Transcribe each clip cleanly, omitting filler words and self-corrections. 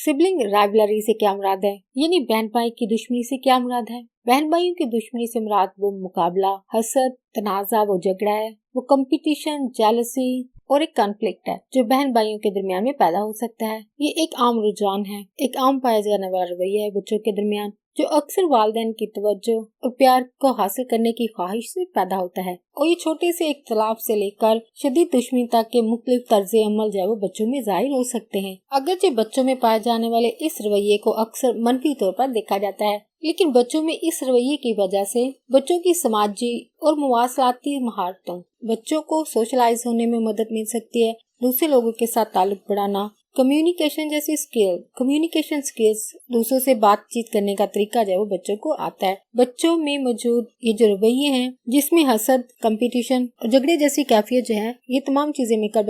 Sibling rivalry से क्या मुराद है, यानी बहन भाई की दुश्मनी से क्या मुराद है। बहन भाइयों की दुश्मनी से मुराद वो मुकाबला, हसद, तनाजा, वो झगड़ा है, वो कंपटीशन, जेलसी और एक कॉन्फ्लिक्ट है जो बहन भाइयों के दरमियान में पैदा हो सकता है। ये एक आम रुझान है, एक आम पाया जाने वाला रवैया है बच्चों के दरमियान, जो अक्सर वालिदैन की तवज्जो और प्यार को हासिल करने की ख्वाहिश से पैदा होता है। और ये छोटे से इख्तलाफ से लेकर शदीद दुश्मनी तक के मुख्तलिफ तर्ज़े अमल जो है वो बच्चों में जाहिर हो सकते हैं। अगरचे बच्चों में पाए जाने वाले इस रवैये को अक्सर मनफी तौर पर देखा जाता है, लेकिन बच्चों में इस रवैये की वजह से बच्चों की समाजी और मुवासलाती महारतों, बच्चों को सोशलाइज होने में मदद मिल सकती है, दूसरे लोगों के साथ ताल्लुक बढ़ाना, कम्युनिकेशन जैसी कम्युनिकेशन स्किल्स, दूसरों से बातचीत करने का तरीका जो है वो बच्चों को आता है। बच्चों में मौजूद ये जो रवैये हैं जिसमें हसद, कंपटीशन और झगड़े जैसी कैफियत जो है, ये तमाम चीजें मिलकर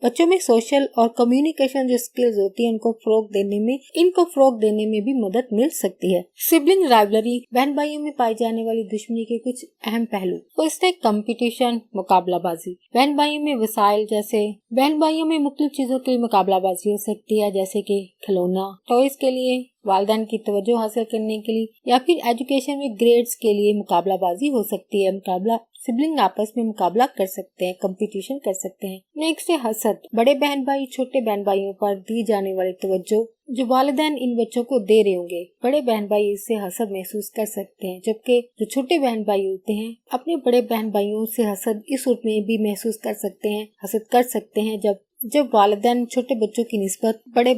बच्चों में सोशल और कम्युनिकेशन जो स्किल्स होती है इनको फरोग देने में भी मदद मिल सकती है। सिबलिंग राइवलरी, बहन भाइयों में पाई जाने वाली दुश्मनी के कुछ अहम पहलू। फर्स्ट है कंपटीशन, मुकाबलाबाजी। बहन भाइयों में वसाइल, जैसे बहन भाइयों में मुख्तलिफ चीजों के लिए मुकाबलाबाजी हो सकती है, जैसे कि खिलौना, टॉयज के लिए, वालिदैन की तवज्जो हासिल करने के लिए, या फिर एजुकेशन में ग्रेड्स के लिए मुकाबलाबाजी हो सकती है। सिबलिंग आपस में मुकाबला कर सकते हैं, कंपटीशन कर सकते हैं। नेक्स्ट है हसद। बड़े बहन भाई छोटे बहन भाइयों पर दी जाने वाली तवज्जो जो वालिदैन इन बच्चों को दे रहे होंगे, बड़े बहन भाई इससे हसद महसूस कर सकते हैं, जबकि जो छोटे बहन भाई होते हैं अपने बड़े बहन भाइयों से हसद इस सूरत में भी महसूस कर सकते हैं, हसद कर सकते हैं जब वालिदैन छोटे बच्चों की निस्बत बड़े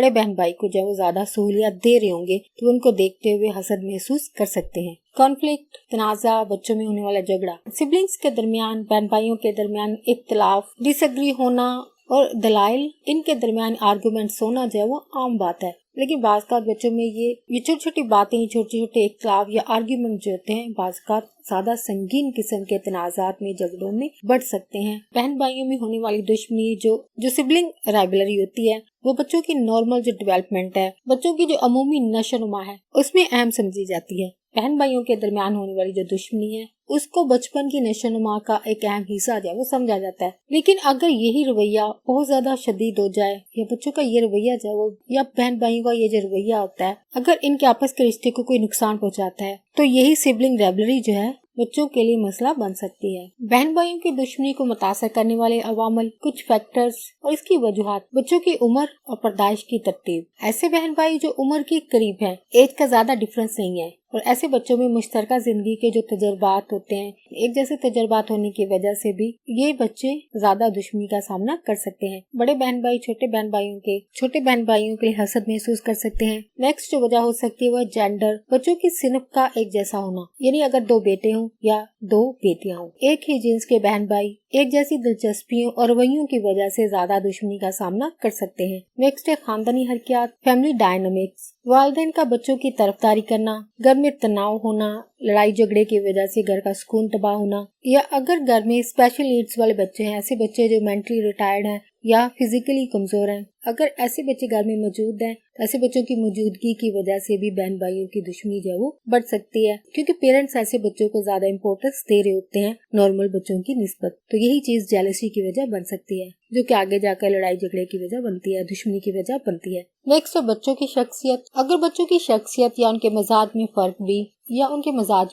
बहन भाई को जब वो ज्यादा सहूलियत दे रहे होंगे तो उनको देखते हुए हसद महसूस कर सकते हैं। कॉन्फ्लिक्ट, तनाजा, बच्चों में होने वाला झगड़ा। सिबलिंग्स के दरमियान, बहन भाइयों के दरमियान इख्तलाफ, डिसएग्री होना और दलाइल, इनके दरमियान आर्गुमेंट्स होना जो है वो आम बात है, लेकिन बाज़ बच्चों में ये छोटी छोटी बातें, छोटे छोटे इख्तलाफ या आर्गुमेंट जो होते हैं बाज़ ज्यादा संगीन किस्म के तनाजात में, झगड़ों में बढ़ सकते हैं। बहन भाइयों में होने वाली दुश्मनी जो सिबलिंग राइवलरी होती है वो बच्चों की नॉर्मल जो डेवलपमेंट है, बच्चों की जो अमूमी नशोनुमा है उसमें अहम समझी जाती है। बहन भाइयों के दरमियान होने वाली जो दुश्मनी है उसको बचपन की नशोनुमा का एक अहम हिस्सा जो है वो समझा जाता है, लेकिन अगर यही रवैया बहुत ज्यादा शदीद हो जाए या बच्चों का ये रवैया जो है वो या बहन भाइयों का ये जो रवैया होता है अगर इनके आपस के रिश्ते को कोई नुकसान पहुंचाता है तो यही सिबलिंग राइवलरी जो है बच्चों के लिए मसला बन सकती है। बहन भाइयों की दुश्मनी को मुतासर करने वाले अवामल, कुछ फैक्टर्स और इसकी वजूहात। बच्चों की उम्र और पैदाइश की तरतीब। ऐसे बहन भाई जो उम्र के करीब हैं, एज का ज्यादा डिफरेंस नहीं है, और ऐसे बच्चों में मुश्तरका जिंदगी के जो तजर्बात होते हैं, एक जैसे तजर्बात होने की वजह से भी ये बच्चे ज्यादा दुश्मनी का सामना कर सकते हैं। बड़े बहन भाई छोटे बहन भाइयों के लिए हसद महसूस कर सकते हैं। नेक्स्ट जो वजह हो सकती है वह जेंडर, बच्चों की सिनफ का एक जैसा होना, यानी अगर दो बेटे हों या दो बेटियां हों, एक ही जीन्स के बहन भाई एक जैसी दिलचस्पियों और रवैयों की वजह से ज्यादा दुश्मनी का सामना कर सकते हैं। नेक्स्ट है खानदानी हरकियात, फैमिली डायनामिक्स। वालिदैन का बच्चों की तरफदारी करना, घर में तनाव होना, लड़ाई झगड़े की वजह से घर का सुकून तबाह होना, या अगर घर में स्पेशल नीड्स वाले बच्चे हैं, ऐसे बच्चे जो मेंटली रिटायर्ड हैं या फिजिकली कमजोर हैं, अगर ऐसे बच्चे घर में मौजूद हैं, ऐसे बच्चों की मौजूदगी की वजह से भी बहन भाइयों की दुश्मनी जो है वो बढ़ सकती है, क्योंकि पेरेंट्स ऐसे बच्चों को ज्यादा इम्पोर्टेंस दे रहे होते हैं नॉर्मल बच्चों की निस्बत। तो यही चीज जेलसी की वजह बन सकती है, जो कि आगे जाकर लड़ाई झगड़े की वजह बनती है, दुश्मनी की वजह बनती है। नेक्स्ट है बच्चों की शख्सियत। अगर बच्चों की शख्सियत या उनके मजाज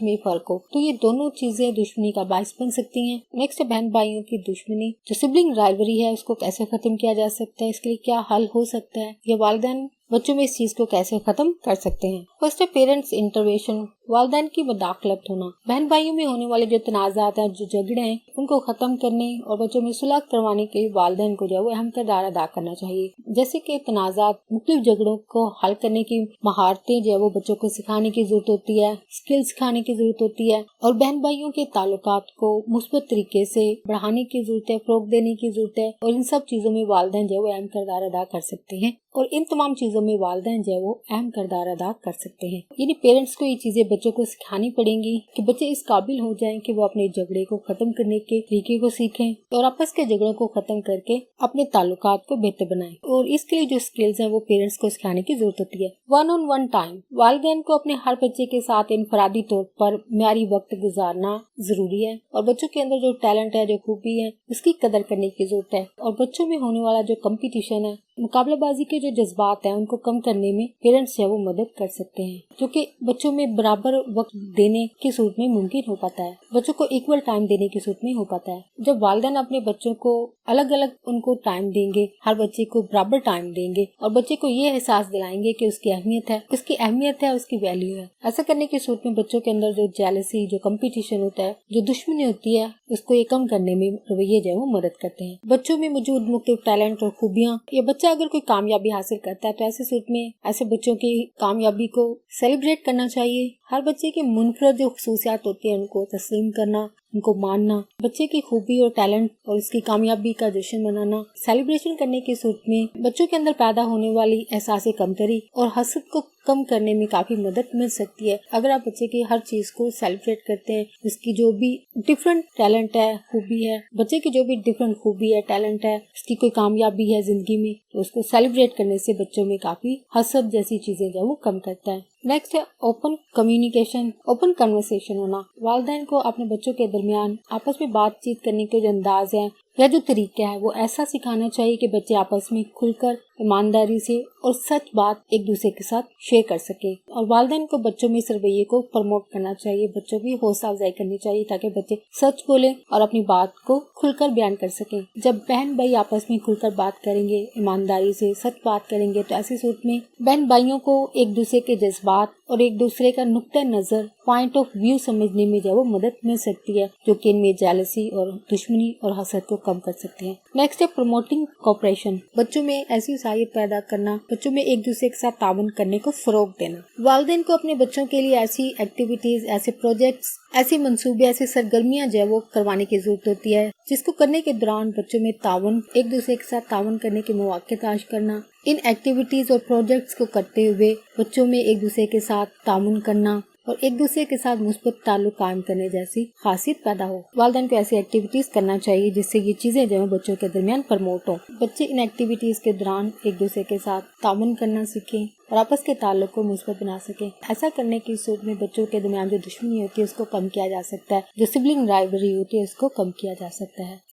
में फर्क हो तो ये दोनों चीजें दुश्मनी का बायस बन सकती हैं। नेक्स्ट है बहन भाइयों की दुश्मनी, जो सिबलिंग राइवलरी है उसको कैसे खत्म किया जा सकता है, इसके लिए क्या हल हो सकता है, या वालिदैन बच्चों में इस चीज को कैसे खत्म कर सकते हैं। फर्स्ट है पेरेंट्स इंटरवेंशन, वालिदैन की मुदाखलत होना। बहन भाइयों में होने वाले जो तनाजात हैं, जो झगड़े हैं, उनको खत्म करने और बच्चों में सुलह करवाने के लिए वालिदैन को जो है वो अहम किरदार अदा करना चाहिए। जैसे कि तनाजात, मुख्तलिफ झगड़ों को हल करने की महारतें जो है वो बच्चों को सिखाने की जरूरत होती है, स्किल सिखाने की जरूरत होती है, और बहन भाइयों के ताल्लुकात को मुस्बत तरीके से बढ़ाने की जरूरत है, फरोग देने की जरूरत है, और इन सब चीजों में वालिदैन जो है वो अहम किरदार अदा कर सकते हैं, और इन तमाम चीजों में वालिदैन जो है वो अहम किरदार अदा कर सकते हैं। यानी पेरेंट्स को ये चीजें बच्चों को सिखानी पड़ेंगी कि बच्चे इस काबिल हो जाएं कि वो अपने झगड़े को खत्म करने के तरीके को सीखें और आपस के झगड़ों को खत्म करके अपने ताल्लुकात को बेहतर बनाएं, और इसके लिए जो स्किल्स हैं वो पेरेंट्स को सिखाने की जरूरत होती है। 1-on-1 टाइम, वालिदैन को अपने हर बच्चे के साथ इनफरादी तौर पर म्यारी वक्त गुजारना जरूरी है, और बच्चों के अंदर जो टैलेंट है, जो खूबी है, उसकी कदर करने की जरूरत है, और बच्चों में होने वाला जो कंपटीशन है मुकाबला बाजी के जो जज्बात हैं उनको कम करने में पेरेंट्स है वो मदद कर सकते हैं, जो कि बच्चों में बराबर वक्त देने की सूरत में मुमकिन हो पाता है, बच्चों को इक्वल टाइम देने की सूरत में हो पाता है। जब वालिदैन अपने बच्चों को अलग अलग उनको टाइम देंगे, हर बच्चे को बराबर टाइम देंगे और बच्चे को ये एहसास दिलाएंगे कि उसकी अहमियत है, उसकी वैल्यू है। ऐसा करने की सूरत में बच्चों के अंदर जो जेलसी, जो कंपटीशन होता है, जो दुश्मनी होती है, उसको ये कम करने में रवैये जो है वो मदद करते हैं। बच्चों में मौजूद मुख्तलिफ टैलेंट और खूबियाँ, ये बच्चा अगर कोई कामयाबी हासिल करता है तो ऐसे सूरत में ऐसे बच्चों की कामयाबी को सेलिब्रेट करना चाहिए। हर बच्चे की मुनफरद जो खुसूसियात होती है उनको तस्लीम करना, उनको मानना, बच्चे की खूबी और टैलेंट और उसकी कामयाबी का जश्न मनाना, सेलिब्रेशन करने की सूरत में बच्चों के अंदर पैदा होने वाली एहसास कमतरी और हसद को कम करने में काफी मदद मिल सकती है। अगर आप बच्चे की हर चीज को सेलिब्रेट करते हैं, उसकी जो भी डिफरेंट टैलेंट है, खूबी है, बच्चे की जो भी डिफरेंट खूबी है, टैलेंट है, उसकी कोई कामयाबी है जिंदगी में, तो उसको सेलिब्रेट करने से बच्चों में काफी हसद जैसी चीजें जो वो कम करता है। नेक्स्ट है ओपन कम्युनिकेशन, ओपन कन्वर्सेशन होना। वालिदैन को अपने बच्चों के दरमियान आपस में बातचीत करने के जो अंदाज है या जो तरीका है वो ऐसा सिखाना चाहिए कि बच्चे आपस में खुलकर ईमानदारी से और सच बात एक दूसरे के साथ शेयर कर सके। और वालिदैन को बच्चों में इस रवैये को प्रमोट करना चाहिए, बच्चों की हौसला अफजाई करनी चाहिए ताकि बच्चे सच बोले और अपनी बात को खुलकर बयान कर सके। जब बहन भाई आपस में खुलकर बात करेंगे, ईमानदारी से सच बात करेंगे, तो ऐसी सूरत में बहन भाइयों को एक दूसरे के जज्बात और एक दूसरे का नुक्ता नजर, पॉइंट ऑफ व्यू समझने में जो वो मदद मिल सकती है, जो कि इनमें जेलसी और दुश्मनी और हसद को कम कर सकती है। नेक्स्ट है प्रमोटिंग कोऑपरेशन, बच्चों में ऐसी साहियत पैदा करना, बच्चों में एक दूसरे के साथ ताउन करने को फरोग देना। वालिदैन को अपने बच्चों के लिए ऐसी एक्टिविटीज, ऐसे प्रोजेक्ट्स, ऐसे मंसूबे, ऐसी सरगर्मियां जो है वो करवाने की जरूरत होती है, जिसको करने के दौरान बच्चों में ताउन, एक दूसरे के साथ ताउन करने के मौके तलाश करना। इन एक्टिविटीज और प्रोजेक्ट्स को करते हुए बच्चों में एक दूसरे के साथ ताउन करना और एक दूसरे के साथ मुस्बत ताल्लुक कायम करने जैसी खासियत पैदा हो। वालिदैन को ऐसी एक्टिविटीज करना चाहिए जिससे ये चीजें जो है बच्चों के दरमियान प्रमोट हो। बच्चे इन एक्टिविटीज के दौरान एक दूसरे के साथ ताउन करना सीखें और आपस के ताल्लुक को मुस्बत बना सके। ऐसा करने की सूरत में बच्चों के दरमियान जो दुश्मनी होती है उसको कम किया जा सकता है, जो सिबलिंग राइवलरी होती है उसको कम किया जा सकता है।